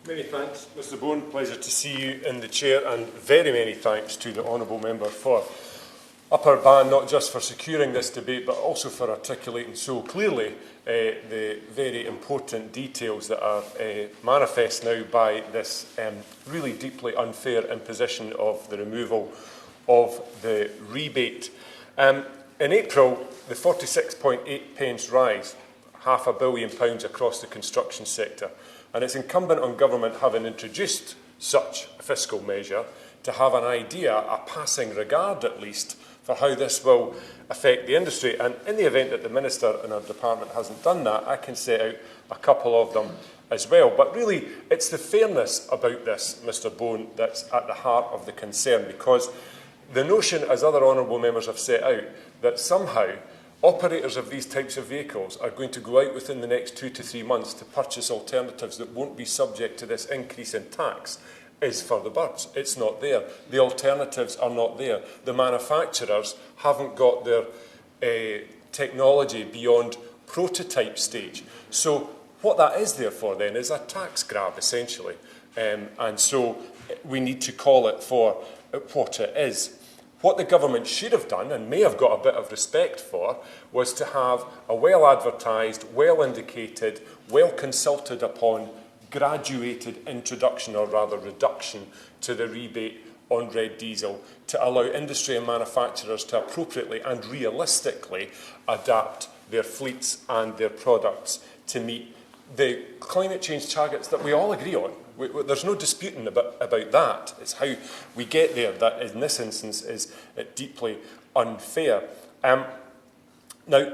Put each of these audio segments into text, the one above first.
Many thanks, Mr Bowen. Pleasure to see you in the chair, and very many thanks to the Honourable Member for upper ban, not just for securing this debate, but also for articulating so clearly the very important details that are manifest now by this really deeply unfair imposition of the removal of the rebate. In April, the 46.8 pence rise, £500 million across the construction sector. And it's incumbent on government, having introduced such a fiscal measure, to have an idea, a passing regard at least, for how this will affect the industry. And in the event that the Minister in our department hasn't done that, I can set out a couple of them as well. But really, it's the fairness about this, Mr Bowen, that's at the heart of the concern, because the notion, as other honourable members have set out, that somehow operators of these types of vehicles are going to go out within the next 2 to 3 months to purchase alternatives that won't be subject to this increase in tax is for the birds. It's not there. The alternatives are not there. The manufacturers haven't got their technology beyond prototype stage. So what that is there for then is a tax grab, essentially. And so we need to call it for what it is. What the government should have done, and may have got a bit of respect for, was to have a well-advertised, well-indicated, well-consulted upon, graduated introduction, or rather reduction, to the rebate on red diesel to allow industry and manufacturers to appropriately and realistically adapt their fleets and their products to meet the climate change targets that we all agree on. There's no disputing about that. It's how we get there that, in this instance, is deeply unfair. Now,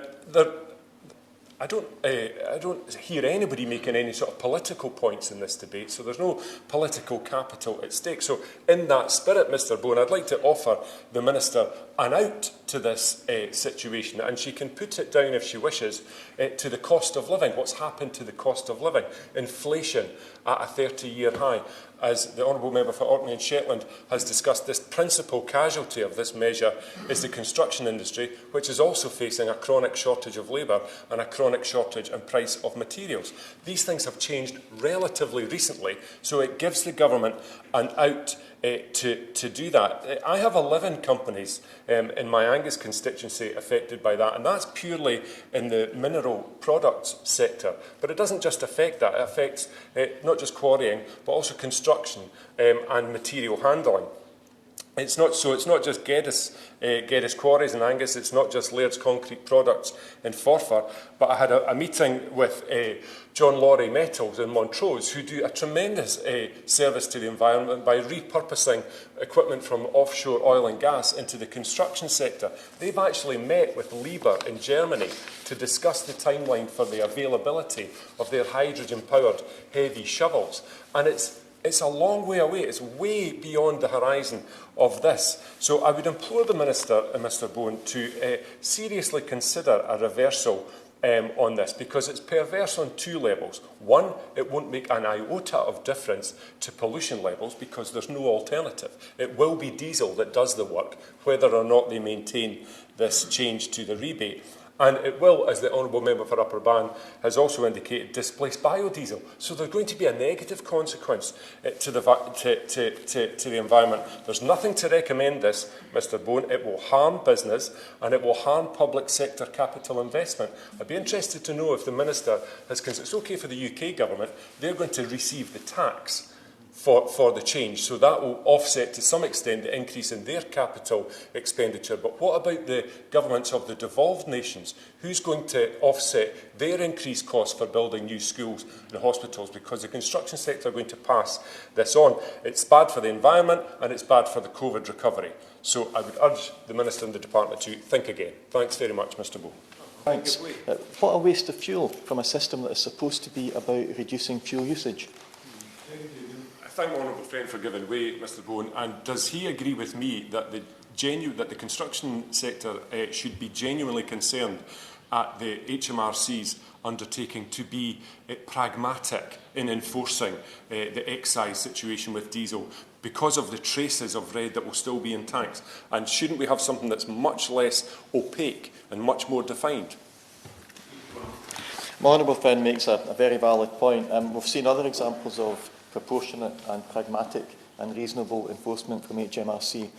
I don't hear anybody making any sort of political points in this debate, so there's no political capital at stake. So in that spirit, Mr Bowen, I'd like to offer the Minister an out to this situation, and she can put it down, if she wishes, to the cost of living. What's happened to the cost of living? Inflation at a 30-year high. As the Honourable Member for Orkney and Shetland has discussed, this principal casualty of this measure is the construction industry, which is also facing a chronic shortage of labour and a chronic shortage and price of materials. These things have changed relatively recently, so it gives the government an out to do that. I have 11 companies in my Angus constituency affected by that, and that's purely in the mineral products sector. But it doesn't just affect that, it affects not just quarrying, but also construction and material handling. It's not just Geddes Quarries in Angus, it's not just Laird's Concrete Products in Forfar, but I had a meeting with John Laurie Metals in Montrose, who do a tremendous service to the environment by repurposing equipment from offshore oil and gas into the construction sector. They've actually met with Liebherr in Germany to discuss the timeline for the availability of their hydrogen-powered heavy shovels. And it's a long way away. It's way beyond the horizon of this. So I would implore the Minister, Mr Bowen, to seriously consider a reversal on this, because it's perverse on two levels. One, it won't make an iota of difference to pollution levels because there's no alternative. It will be diesel that does the work, whether or not they maintain this change to the rebate. And it will, as the Honourable Member for Upper Bann has also indicated, displace biodiesel. So there's going to be a negative consequence to the environment. There's nothing to recommend this, Mr Bowen. It will harm business and it will harm public sector capital investment. I'd be interested to know if the Minister has considered, it's okay for the UK government, they're going to receive the tax for the change, so that will offset to some extent the increase in their capital expenditure. But what about the governments of the devolved nations? Who's going to offset their increased costs for building new schools and hospitals? Because the construction sector are going to pass this on. It's bad for the environment and it's bad for the COVID recovery. So I would urge the Minister and the Department to think again. Thanks very much, Mr Bowen. Thanks. What a waste of fuel from a system that is supposed to be about reducing fuel usage. I thank my honourable friend for giving way, Mr Bowen, and does he agree with me that the construction sector should be genuinely concerned at the HMRC's undertaking to be pragmatic in enforcing the excise situation with diesel because of the traces of red that will still be in tanks? And shouldn't we have something that's much less opaque and much more defined? My honourable friend makes a very valid point. We've seen other examples of proportionate and pragmatic and reasonable enforcement from HMRC.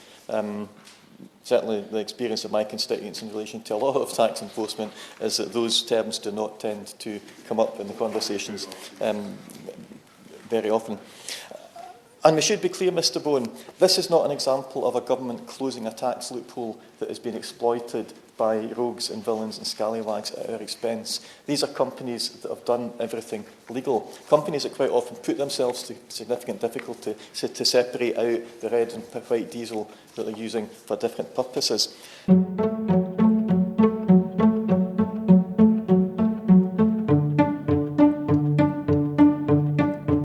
Certainly the experience of my constituents in relation to a lot of tax enforcement is that those terms do not tend to come up in the conversations very often. And we should be clear, Mr Bowen, this is not an example of a government closing a tax loophole that has been exploited by rogues and villains and scallywags at our expense. These are companies that have done everything legal. Companies that quite often put themselves to significant difficulty to separate out the red and white diesel that they're using for different purposes.